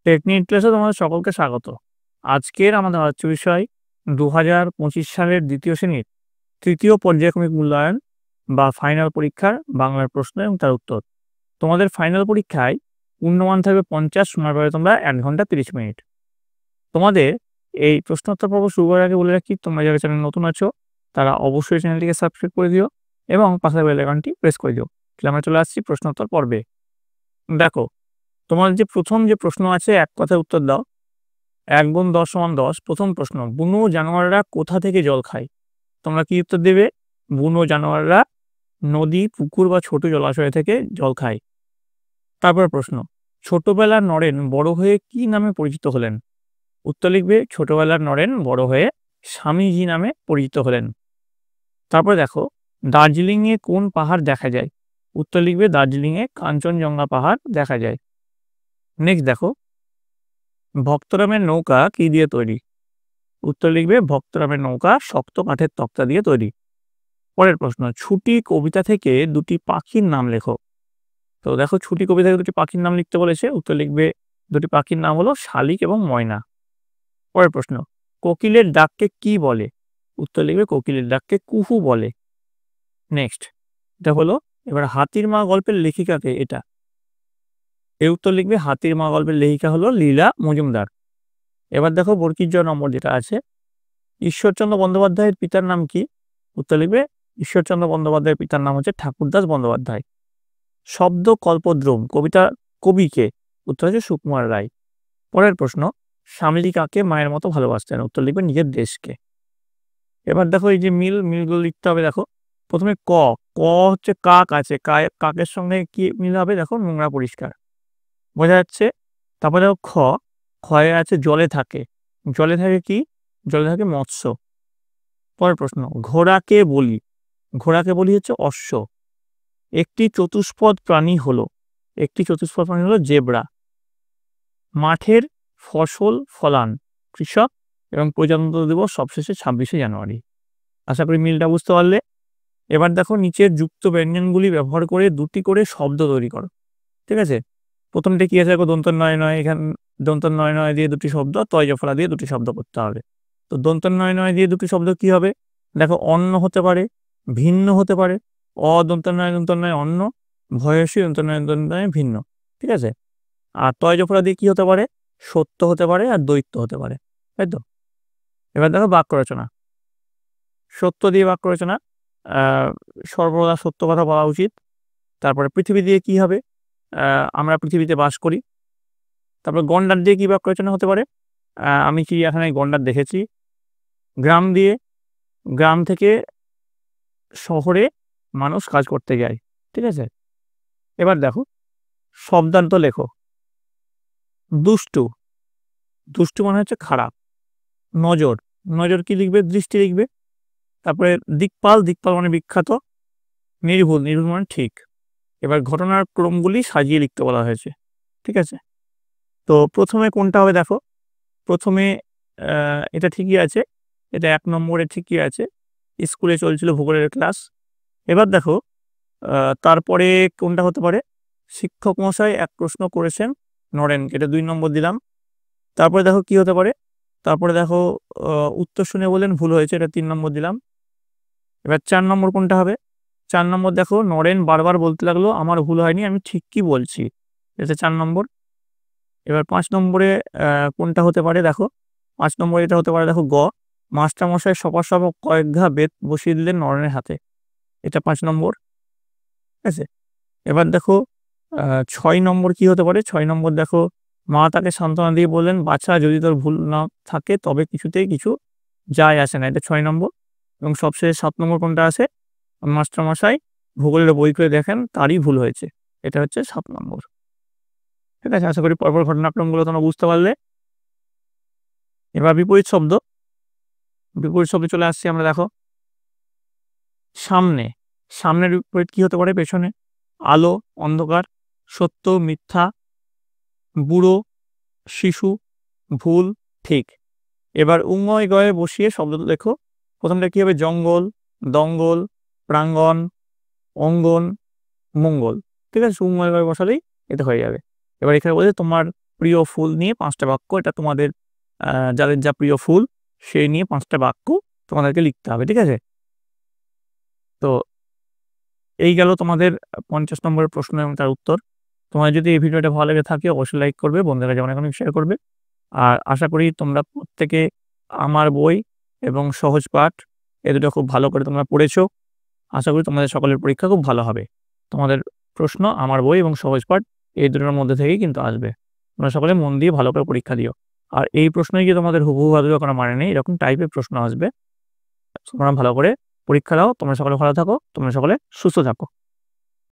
Technique ক্লাসে তোমাদের সকলকে স্বাগত। আজকের আমাদের আলোচ্য বিষয় ২০২৫ সালের ২য় শ্রেণীর ৩য় পর্যায়ক্রমিক মূল্যায়ন বা ফাইনাল পরীক্ষার বাংলার প্রশ্ন এবং তার উত্তর। তোমাদের ফাইনাল পরীক্ষায় পূর্ণমান থাকবে ৫০, সময় পাবে তোমরা ১ ঘন্টা ৩০ মিনিট। তোমাদের এই প্রশ্নোত্তর পর্ব শুরু করার আগে বলে রাখি, তোমরা যারা চ্যানেলে নতুন আছো তারা অবশ্যই চ্যানেলটিকে সাবস্ক্রাইব করে দিও এবং পাশের বেল আইকনটি প্রেস করে দিও। তাহলে আমরা চলে আসছি প্রশ্নোত্তর পর্বে। দেখো, তোমার যে প্রথম যে প্রশ্ন আছে, এক কথায় উত্তর দাও। ১ × ১০ = ১০। প্রথম প্রশ্ন, বুনো জানোয়াররা কোথা থেকে জল খায়? তোমরা কি উত্তর দেবে? বুনো জানোয়াররা নদী, পুকুর বা ছোট জলাশয় থেকে জল খায়। তারপর প্রশ্ন, ছোটবেলার নরেন বড় হয়ে কি নামে পরিচিত হলেন? উত্তর লিখবে, ছোটবেলার নরেন বড় হয়ে স্বামীজি নামে পরিচিত হলেন। তারপর দেখো, দার্জিলিংয়ে কোন পাহাড় দেখা যায়? উত্তর লিখবে, দার্জিলিংয়ে কাঞ্চনজঙ্ঘা পাহাড় দেখা যায়। নেক্সট দেখো, ভক্তরামের নৌকা কি দিয়ে তৈরি? উত্তর লিখবে, ভক্তরামের নৌকা শক্ত কাঠের তক্তা দিয়ে তৈরি। পরের প্রশ্ন, ছুটি কবিতা থেকে দুটি পাখির নাম লেখো। তো দেখো, ছুটি কবিতা থেকে দুটি পাখির নাম লিখতে বলেছে। উত্তর লিখবে, দুটি পাখির নাম হলো শালিক এবং ময়না। পরের প্রশ্ন, কোকিলের ডাককে কি বলে? উত্তর লিখবে, কোকিলের ডাককে কুহু বলে। নেক্সট, এটা হলো এবার হাতির মা গল্পের লেখিকাকে এটা। এর উত্তর লিখবে, হাতির মা গল্পের লেখিকা হলো লীলা মজুমদার। এবার দেখো, বর্গীর জ নম্বর যেটা আছে, ঈশ্বরচন্দ্র বন্দ্যোপাধ্যায়ের পিতার নাম কি? উত্তর লিখবে, ঈশ্বরচন্দ্র বন্দ্যোপাধ্যায়ের পিতার নাম হচ্ছে ঠাকুরদাস বন্দ্যোপাধ্যায়। শব্দ কল্পদ্রুম কবিতা কবিকে? উত্তর হচ্ছে সুকুমার রায়। পরের প্রশ্ন, শ্যামলী কাকে মায়ের মতো ভালোবাসতেন? উত্তর লিখবে, নিজের দেশকে। এবার দেখো, এই যে মিলগুলো লিখতে হবে। দেখো, প্রথমে ক হচ্ছে কাক আছে, কাকের সঙ্গে কি মিল হবে? দেখো, নোংরা পরিষ্কার, বোঝা যাচ্ছে। তারপরে দেখো খয়ে আছে জলে থাকে। জলে থাকে কি? জলে থাকে মৎস্য। পরের প্রশ্ন, ঘোড়াকে বলি হচ্ছে অশ্ব। একটি চতুষ্পদ প্রাণী হলো জেব্রা। মাঠের ফসল ফলান কৃষক এবং প্রজাতন্ত্র দিবস সবশেষে ২৬শে জানুয়ারি। আশা করি মিলটা বুঝতে পারলে। এবার দেখো, নিচের যুক্ত ব্যঞ্জনগুলি ব্যবহার করে দুটি করে শব্দ তৈরি করো। ঠিক আছে, প্রথমটা কি আছে? দেখো, দন্ত নয় নয়, এখানে দন্ত নয় নয় দিয়ে দুটি শব্দ, তয় জফলা দিয়ে দুটি শব্দ করতে হবে। তো দন্ত নয় নয় দিয়ে দুটি শব্দ কি হবে? দেখো, অন্ন হতে পারে, ভিন্ন হতে পারে, দন্ত নয় অন্ন, ভয়সী দন্ত নয় ভিন্ন। ঠিক আছে, আর তয় জফলা দিয়ে কি হতে পারে? সত্য হতে পারে আর দ্বৈত হতে পারে, তাই তো? এবার দেখো বাক্য রচনা। সত্য দিয়ে বাক্য রচনা, সর্বদা সত্য কথা বলা উচিত। তারপরে পৃথিবী দিয়ে কি হবে? আমরা পৃথিবীতে বাস করি। তারপর গন্ডার দিয়ে কি বাক্য রচনা হতে পারে? আমি চিড়িয়াখানায় গন্ডার দেখেছি। গ্রাম থেকে শহরে মানুষ কাজ করতে যায়। ঠিক আছে, এবার দেখো, শব্দার্থ লেখো। দুষ্টু মানে হচ্ছে খারাপ। নজর কি লিখবে? দৃষ্টি লিখবে। তারপরে দিকপাল মানে বিখ্যাত। নির্ভুল মানে ঠিক। এবার ঘটনার ক্রমগুলি সাজিয়ে লিখতে বলা হয়েছে। ঠিক আছে, তো প্রথমে কোনটা হবে? দেখো, প্রথমে এটা ঠিকই আছে, এটা ১ নম্বরে ঠিকই আছে, স্কুলে চলছিল ভূগোলের ক্লাস। এবার দেখো, তারপরে কোনটা হতে পারে? শিক্ষক মশাই এক প্রশ্ন করেছেন নরেনকে, এটা ২ নম্বর দিলাম। তারপরে দেখো কি হতে পারে? তারপরে দেখো, উত্তর শুনে বললেন ভুল হয়েছে, এটা ৩ নম্বর দিলাম। এবার ৪ নম্বর কোনটা হবে? ৪ নম্বর দেখো, নরেন বারবার বলতে লাগলো আমার ভুল হয়নি, আমি ঠিক কি বলছি, এটা ৪ নম্বর। এবার ৫ নম্বরে কোনটা হতে পারে? দেখো, ৫ নম্বরে এটা হতে পারে, দেখো মাস্টারমশাই সপা কয়েক ঘা বেত বসিয়ে দিলেন নরেনের হাতে, এটা ৫ নম্বর। ঠিক আছে, এবার দেখো ৬ নম্বর কি হতে পারে? ৬ নম্বর দেখো, মা তাকে সান্ত্বনা দিয়ে বললেন বাছা, যদি তোর ভুল না থাকে তবে কিছুতেই কিছু যায় আসে না, এটা ৬ নম্বর। এবং সবশেষে ৭ নম্বর কোনটা আছে? মাস্টারমশাই ভূগোলের বই করে দেখেন তারই ভুল হয়েছে, এটা হচ্ছে ৭ নম্বর। ঠিক আছে, আশা করি পরপর ঘটনাক্রমগুলো তোমরা বুঝতে পারলে। এবার বিপরীত শব্দে চলে আসছি আমরা। দেখো, সামনের বিপরীত কি হতে পারে? পেছনে। আলো অন্ধকার, সত্য মিথ্যা, বুড়ো শিশু, ভুল ঠিক। এবার উঙ্গয় গয়ে বসিয়ে শব্দ লেখো। প্রথমটা কি হবে? জঙ্গল, দঙ্গল, প্রাঙ্গণ, অঙ্গন, মঙ্গল। ঠিক আছে, উঙ্গয় গয়ে বসালেই এটা হয়ে যাবে। এবার এখানে বলছে তোমার প্রিয় ফুল নিয়ে 5টা বাক্য, এটা তোমাদের যাদের যা প্রিয় ফুল সেই নিয়ে 5টা বাক্য তোমাদেরকে লিখতে হবে, ঠিক আছে? তো এই গেল তোমাদের 50 নম্বরের প্রশ্ন এবং তার উত্তর। তোমার যদি এই ভিডিওটা ভালো লেগে থাকে অবশ্যই লাইক করবে, বন্ধুদের কাছে অনেক শেয়ার করবে। আর আশা করি তোমরা প্রত্যেকে আমার বই এবং সহজ পাঠ এ দুটো খুব ভালো করে তোমরা পড়েছো। আশা করি তোমাদের সকলের পরীক্ষা খুব ভালো হবে। তোমাদের প্রশ্ন আমার বই এবং সহজ পাঠ এই দুটোর মধ্যে থেকেই কিন্তু আসবে। তোমরা সকলে মন দিয়ে ভালো করে পরীক্ষা দিও। আর এই প্রশ্নই যে তোমাদের হুবহু আসবে কোনো মানে নেই, এরকম টাইপের প্রশ্ন আসবে। তোমরা ভালো করে পরীক্ষা দাও। তোমরা সকলে ভালো থাকো, তোমরা সকলে সুস্থ থাকো।